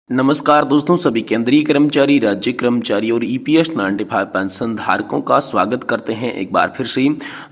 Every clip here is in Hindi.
नमस्कार दोस्तों, सभी केंद्रीय कर्मचारी, राज्य कर्मचारी और ईपीएस 95 पेंशन धारकों का स्वागत करते हैं एक बार फिर से।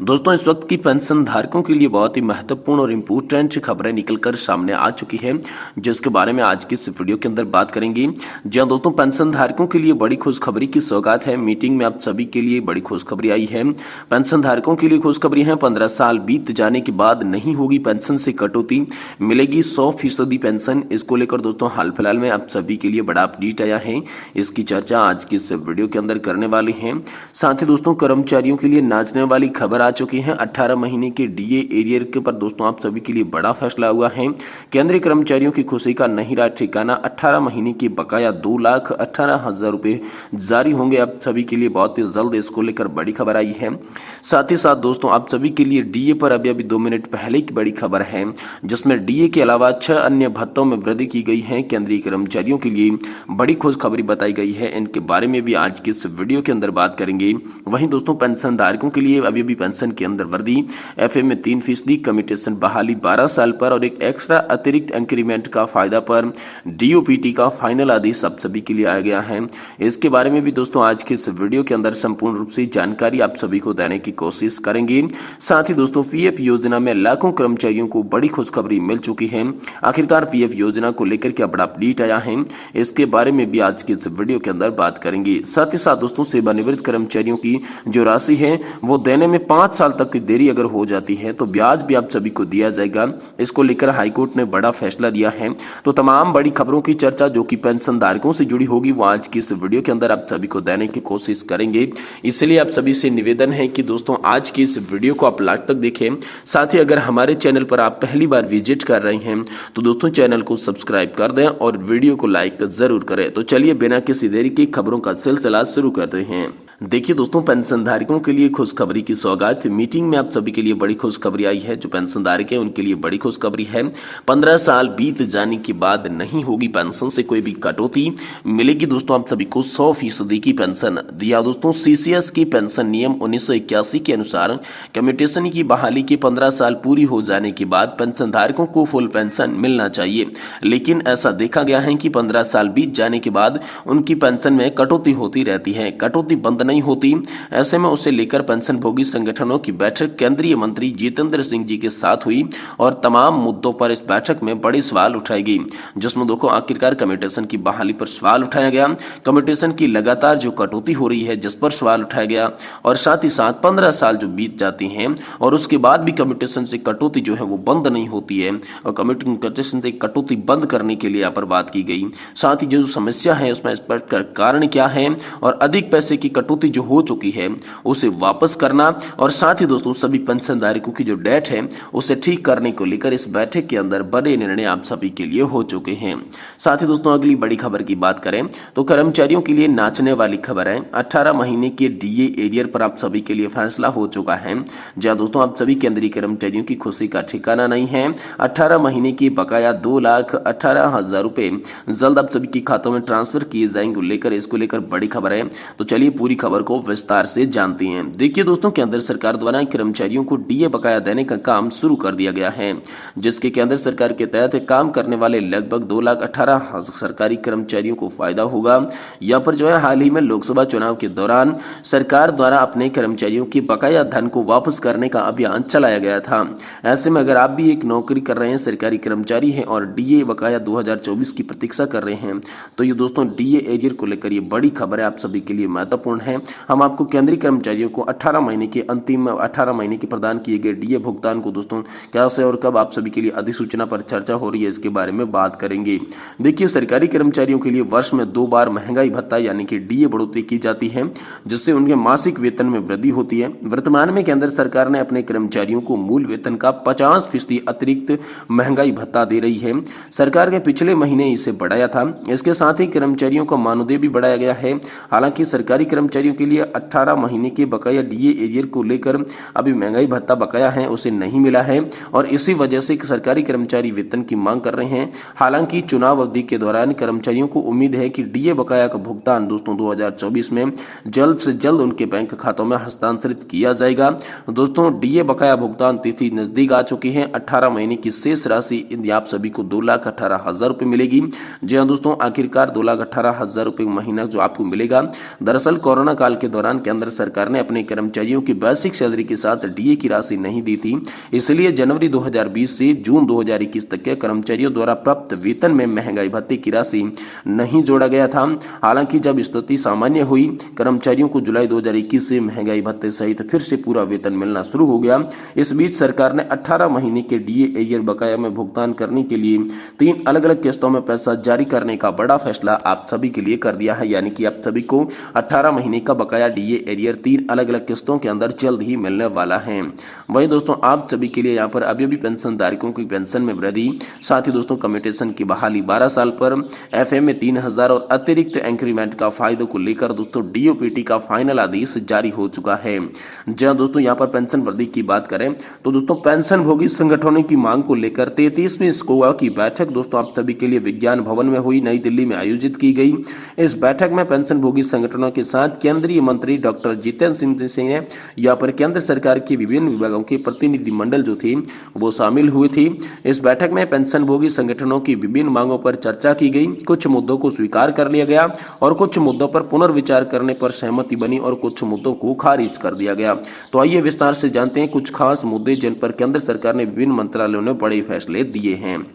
दोस्तों, इस वक्त की पेंशन धारकों के लिए बहुत ही महत्वपूर्ण और इम्पोर्टेंट खबरें निकलकर सामने आ चुकी है, जिसके बारे में आज की इस वीडियो के अंदर बात करेंगे। जहां दोस्तों पेंशन धारकों के लिए बड़ी खुशखबरी की सौगात है। मीटिंग में आप सभी के लिए बड़ी खुशखबरी आई है। पेंशन धारकों के लिए खुशखबरी है। 15 साल बीत जाने के बाद नहीं होगी पेंशन से कटौती, मिलेगी 100% पेंशन। इसको लेकर दोस्तों हाल फिलहाल में सभी के लिए बड़ा अपडेट आया है। इसकी चर्चा आज की इस वीडियो के अंदर करने वाले हैं। साथ ही दोस्तों कर्मचारियों के लिए नाचने वाली खबर आ चुकी है। 18 महीने के डीए एरियर के पर दोस्तों आप सभी के लिए बड़ा फैसला हुआ है। केंद्रीय कर्मचारियों की खुशी का नहीं रहा ठिकाना। 18 महीने के बकाया 2,18,000 रुपए जारी होंगे आप सभी के लिए बहुत ही जल्द। इसको लेकर बड़ी खबर आई है। साथ ही साथ दोस्तों आप सभी के लिए डीए पर अभी 2 मिनट पहले की बड़ी खबर है, जिसमें डीए के अलावा 6 अन्य भत्तों में वृद्धि की गई है। केंद्रीय कर्मचारियों के लिए बड़ी खुशखबरी बताई गई है। इनके बारे में भी आज की इस वीडियो के अंदर बात करेंगे। वहीं दोस्तों पेंशन धारकों के लिए अभी पेंशन के अंदर वृद्धि, एफए में 3%, कम्यूटेशन बहाली 12 साल पर और एक एक्स्ट्रा अतिरिक्त इंक्रीमेंट का फायदा पर डीओपीटी का फाइनल आदेश आप सभी के लिए आ गया है। इसके बारे में भी दोस्तों आज के इस वीडियो के अंदर संपूर्ण रूप से जानकारी आप सभी को देने की कोशिश करेंगे। साथ ही दोस्तों पीएफ योजना में लाखों कर्मचारियों को बड़ी खुशखबरी मिल चुकी है। आखिरकार पीएफ योजना को लेकर क्या बड़ा अपडेट आया है, इसके बारे में भी आज के इस वीडियो के अंदर बात करेंगे। साथ ही साथ दोस्तों सेवानिवृत्त कर्मचारियों की जो राशि है वो देने में 5 साल तक की देरी अगर हो जाती है तो ब्याज भी आप सभी को दिया जाएगा। इसको लेकर हाईकोर्ट ने बड़ा फैसला दिया है। तो तमाम बड़ी खबरों की चर्चा जो कि पेंशन धारकों से जुड़ी होगी वो आज की इस वीडियो के अंदर आप सभी को देने की कोशिश करेंगे। इसलिए आप सभी से निवेदन है कि दोस्तों आज की इस वीडियो को आप लास्ट तक देखें। साथ ही अगर हमारे चैनल पर आप पहली बार विजिट कर रहे हैं तो दोस्तों चैनल को सब्सक्राइब कर दें और वीडियो को लाइक जरूर करें। तो चलिए बिना किसी देरी की खबरों का सिलसिला शुरू करते हैं। देखिए दोस्तों पेंशन धारकों के लिए खुशखबरी की सौगात। मीटिंग में आप सभी के लिए बड़ी खुशखबरी आई है। जो पेंशन धारक है उनके लिए बड़ी खुशखबरी है। 15 साल बीत जाने के बाद नहीं होगी पेंशन से कोई भी कटौती, मिलेगी दोस्तों आप सभी को 100% की पेंशन। दिया दोस्तों सीसीएस की पेंशन नियम 1981 के अनुसार कम्यूटेशन की बहाली के 15 साल पूरी हो जाने के बाद पेंशन धारकों को फुल पेंशन मिलना चाहिए। लेकिन ऐसा देखा गया है कि 15 साल बीत जाने के बाद उनकी पेंशन में कटौती होती रहती है। कटौती बंद नहीं होती। ऐसे में उसे लेकर पेंशन भोगी संगठनों की बैठक केंद्रीय मंत्री जितेंद्र सिंह जी के साथ हुई और तमाम मुद्दों पर इस बैठक में बड़ी सवाल उठाई गई, जिसमें देखो आखिरकार कम्यूटेशन की बहाली पर सवाल उठाया गया। कम्यूटेशन की लगातार जो कटौती हो रही है जिस पर सवाल उठाया गया, और साथ ही साथ 15 साल जो बीत जाती हैं और उसके बाद भी कम्यूटेशन से कटौती जो है वो बंद नहीं होती है, और कम्यूटेशन से कटौती बंद करने के लिए यहाँ पर बात की गई। साथ ही जो समस्या है उसमें स्पष्ट कारण क्या है और अधिक पैसे की कटौती जो हो चुकी है उसे वापस करना, और साथ ही दोस्तों सभी पेंशन धारकों की जो डेट है उसे ठीक करने को लेकर इस बैठक के अंदर बड़े निर्णय आप सभी के लिए हो चुके हैं। साथ ही दोस्तों अगली बड़ी खबर की बात करें तो कर्मचारियों के लिए नाचने वाली खबर है। 18 महीने के डीए एरियर पर आप सभी के लिए फैसला हो चुका है। जहां दोस्तों आप सभी केंद्रीय कर्मचारियों की खुशी का ठिकाना नहीं है। 18 महीने की बकाया 2,18,000 रुपए जल्द आप सभी के खातों में ट्रांसफर किए जाएंगे लेकर इसको लेकर बड़ी खबर है। तो चलिए पूरी खबर को विस्तार से जानते हैं। देखिए दोस्तों केंद्र सरकार द्वारा कर्मचारियों को डीए बकाया देने का काम शुरू कर दिया गया है, जिसके केंद्र सरकार के तहत काम करने वाले लगभग 2,18,000 सरकारी कर्मचारियों को फायदा होगा। यहाँ पर जो है हाल ही में लोकसभा चुनाव के दौरान सरकार द्वारा अपने कर्मचारियों की बकाया धन को वापस करने का अभियान चलाया गया था। ऐसे में अगर आप भी एक नौकरी कर रहे हैं, सरकारी कर्मचारी हैं और डीए बकाया 2024 की प्रतीक्षा कर रहे हैं, तो ये दोस्तों डीए एरियर को लेकर ये बड़ी खबर है, आप सभी के लिए महत्वपूर्ण है। हम आपको केंद्रीय कर्मचारियों को 18 महीने के अंतिम 18 महीने के प्रदान किए गए डीए भुगतान को दोस्तों कैसे और कब आप सभी के लिए अधिसूचना पर चर्चा हो रही है इसके बारे में बात करेंगे। देखिए सरकारी कर्मचारियों के लिए वर्ष में 2 बार महंगाई भत्ता यानी कि डीए बढ़ोतरी की जाती है, जिससे उनके मासिक वेतन में वृद्धि होती है। वर्तमान में केंद्र सरकार ने अपने कर्मचारियों को मूल वेतन का 50% अतिरिक्त महंगाई भत्ता दे रही है। सरकार ने पिछले महीने इसे बढ़ाया था। इसके साथ ही कर्मचारियों का मानदेय भी बढ़ाया गया है। हालांकि सरकारी कर्मचारियों के लिए 18 महीने के बकाया डीए एरियर को लेकर अभी महंगाई भत्ता बकाया है उसे नहीं मिला है, और इसी वजह से सरकारी कर्मचारी वेतन की मांग कर रहे हैं। हालांकि चुनाव अवधि के दौरान कर्मचारियों को उम्मीद है कि डीए बकाया का भुगतान दोस्तों 2024 में जल्द से जल्द उनके बैंक खातों में हस्तांतरित किया जाएगा। दोस्तों डीए बकाया भुगतान तिथि नजदीक आ चुकी है। 18 महीने की शेष राशि आप सभी को 2,18,000 रुपए मिलेगी। जी हाँ दोस्तों, आखिरकार 2,18,000 रुपये महीना जो आपको मिलेगा। दरअसल कोरोना काल के दौरान केंद्र सरकार ने अपने कर्मचारियों की बेसिक सैलरी के साथ डीए की राशि नहीं दी थी, इसलिए जनवरी 2020 से जून 2021 तक के कर्मचारियों द्वारा प्राप्त वेतन में महंगाई भत्ते की राशि नहीं जोड़ा गया था। हालांकि जब स्थिति सामान्य हुई, कर्मचारियों को जुलाई 2021 से महंगाई भत्ते सहित फिर से पूरा वेतन मिलना शुरू हो गया। इस बीच सरकार ने 18 महीने के डीए एरियर बकाया में भुगतान करने के लिए 3 अलग अलग किस्तों में पैसा जारी करने का बड़ा फैसला आप सभी के लिए कर दिया है। यानी कि आप सभी को 18 महीने का बकाया डीए एरियर 3 अलग अलग किस्तों के अंदर जल्द ही मिलने वाला है। वहीं दोस्तों आप सभी के लिए यहाँ पर अभी भी पेंशन धारकों की पेंशन में वृद्धि, साथ ही दोस्तों कम्यूटेशन की बहाली 12 साल पर, एफए में 3,000 और अतिरिक्त इंक्रीमेंट का फायदों को लेकर दोस्तों डीओपीटी का फाइनल आदेश जारी हो चुका है। जहां दोस्तों यहाँ पर पेंशन वृद्धि की बात करें तो दोस्तों पेंशन भोगी संगठनों की मांग को लेकर 33वीं स्कोआ की बैठक दोस्तों आप सभी के लिए विज्ञान भवन में हुई, नई दिल्ली में आयोजित की गई। इस बैठक में पेंशन भोगी संगठनों के साथ केंद्रीय मंत्री डॉक्टर जितेंद्र सिंह ने यहाँ पर केंद्र सरकार के विभिन्न विभागों के प्रतिनिधिमंडल जो थे वो शामिल हुए थे। इस बैठक में पेंशन भोगी संगठनों की विभिन्न मांगों पर चर्चा की गई। कुछ मुद्दों को स्वीकार कर लिया गया और कुछ मुद्दों पर पुनर्विचार करने पर सहमति बनी और कुछ मुद्दों को खारिज कर दिया गया। तो आइए विस्तार से जानते हैं कुछ खास मुद्दे जिन पर केंद्र सरकार ने विभिन्न मंत्रालयों ने बड़े फैसले दिए हैं।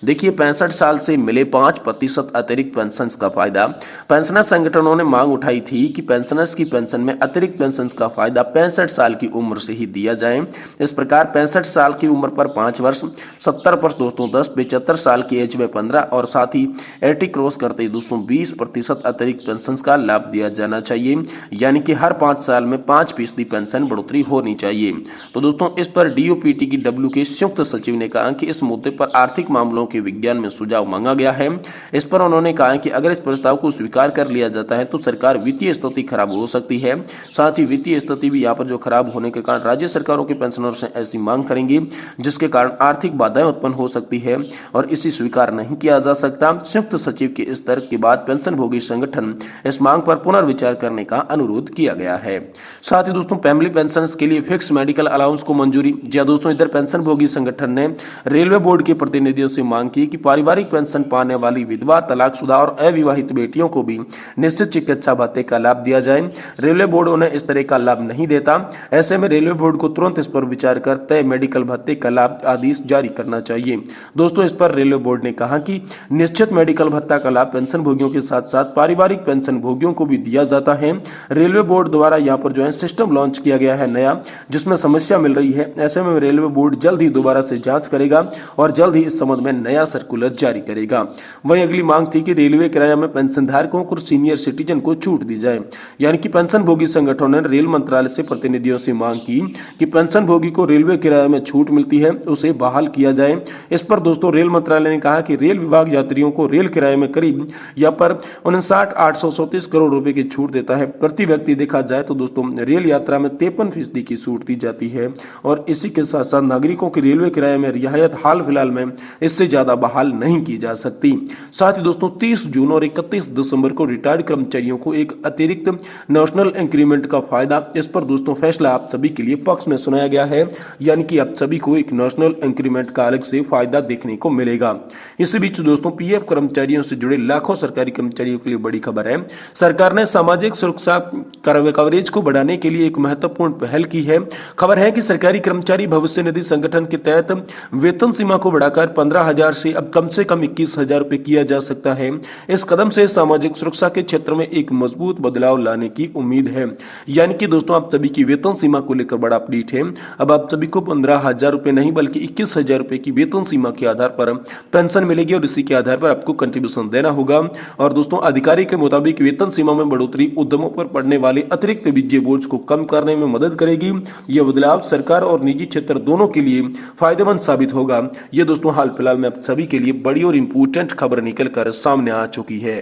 देखिए, 65 साल से मिले 5% अतिरिक्त पेंशन का फायदा। पेंशनर संगठनों ने मांग उठाई थी कि पेंशनर्स की पेंशन में अतिरिक्त पेंशन का फायदा 65 साल की उम्र से ही दिया जाए। इस प्रकार 65 साल की उम्र पर 5 वर्ष, 70 पर दोस्तों 10, 75 साल की एज में 15 और साथ ही 80 क्रॉस करते ही दोस्तों 20% अतिरिक्त पेंशन का लाभ दिया जाना चाहिए। यानी कि हर 5 साल में 5% पेंशन बढ़ोतरी होनी चाहिए। तो दोस्तों इस पर डीओपीटी की डब्ल्यू के संयुक्त सचिव ने कहा कि इस मुद्दे पर आर्थिक मामलों के विज्ञान में सुझाव मांगा गया है। इस पर उन्होंने कहा कि अगर इस प्रस्ताव को स्वीकार कर लिया जाता है तो सरकार वित्तीय स्थिति खराब हो सकती है। साथ ही वित्तीय स्थिति भी यहाँ पर जो खराब होने के कारण राज्य सरकारों के पेंशनर से ऐसी मांग करेंगे जिसके कारण आर्थिक बाधाएं उत्पन्न हो सकती है और इसे स्वीकार नहीं किया जा सकता। संयुक्त सचिव के इस तर्क के बाद पेंशन भोगी संगठन इस मांग पर पुनर्विचार करने का अनुरोध किया गया है। साथ ही दोस्तों फैमिली पेंशन के लिए फिक्स मेडिकल अलाउंस को मंजूरी। जी दोस्तों, इधर पेंशन भोगी संगठन ने रेलवे बोर्ड के प्रतिनिधियों से मांग की कि पारिवारिक पेंशन पाने वाली विधवा, तलाकशुदा और अविवाहित बेटियों को भी निश्चित चिकित्सा भत्ते का लाभ दिया जाए। रेलवे बोर्ड उन्हें इस तरह का लाभ नहीं देता। ऐसे में रेलवे बोर्ड को तुरंत इस पर विचार कर तय मेडिकल भत्ते का लाभ आदेश जारी करना चाहिए। दोस्तों इस पर रेलवे बोर्ड ने कहा कि निश्चित मेडिकल भत्ता का लाभ पेंशन भोगियों के साथ साथ पारिवारिक पेंशन भोगियों को भी दिया जाता है। रेलवे बोर्ड द्वारा यहाँ पर जो है सिस्टम लॉन्च किया गया है नया, जिसमें समस्या मिल रही है। ऐसे में रेलवे बोर्ड जल्द ही दोबारा से जांच करेगा और जल्द ही इस संबंध में नया सर्कुलर जारी करेगा। वहीं अगली मांग थी कि रेलवे किराया में पेंशन धारकों और सीनियर सिटीजन को छूट दी जाए। यानी कि पेंशन भोगी संगठनों ने रेल मंत्रालय से प्रतिनिधियों से मांग की कि पेंशन भोगी को रेलवे किराया में छूट मिलती है उसे बहाल किया जाए। इस पर दोस्तों रेल मंत्रालय ने कहा कि रेल विभाग यात्रियों को रेल किराए में करीब यहाँ पर 59,834 करोड़ रुपए की छूट देता है। प्रति व्यक्ति देखा जाए तो दोस्तों रेल यात्रा में 53% की छूट दी जाती है और इसी के साथ साथ नागरिकों की रेलवे किराए में रियायत हाल फिलहाल में इससे ज्यादा बहाल नहीं की जा सकती। साथ ही दोस्तों 30 जून और 31 दिसंबर को रिटायर्ड कर्मचारियों को एक अतिरिक्त नेशनल इंक्रीमेंट का फायदा। इस पर दोस्तों फैसला आप सभी के लिए पक्ष में सुनाया गया है। यानी कि आप सभी को एक नेशनल इंक्रीमेंट का अलग से फायदा देखने को मिलेगा। इसी बीच दोस्तों पीएफ कर्मचारियों से जुड़े लाखों सरकारी कर्मचारियों के लिए बड़ी खबर है। सरकार ने सामाजिक सुरक्षा कवरेज को बढ़ाने के लिए एक महत्वपूर्ण पहल की है। खबर है कि सरकारी कर्मचारी भविष्य निधि संगठन के तहत वेतन सीमा को बढ़ाकर 15,000 से अब कम से कम 21,000 रुपए किया जा सकता है। इस कदम से सामाजिक सुरक्षा के क्षेत्र में एक मजबूत बदलाव लाने की उम्मीद है। यानी कि दोस्तों आप सभी की वेतन सीमा को लेकर बड़ा अपडेट है। अब आप सभी को 15,000 रुपए नहीं बल्कि 21,000 रुपए की वेतन सीमा के आधार पर पेंशन मिलेगी और इसी के आधार पर आपको कंट्रीब्यूशन देना होगा। और दोस्तों अधिकारी के मुताबिक वेतन सीमा में बढ़ोतरी उद्यमों पर पड़ने वाले अतिरिक्त वित्तीय बोझ को कम करने में मदद करेगी। यह बदलाव सरकार और निजी क्षेत्र दोनों के लिए फायदेमंद साबित होगा। यह दोस्तों हाल फिलहाल में आप सभी के लिए बड़ी और इंपोर्टेंट खबर निकल कर सामने आ चुकी है।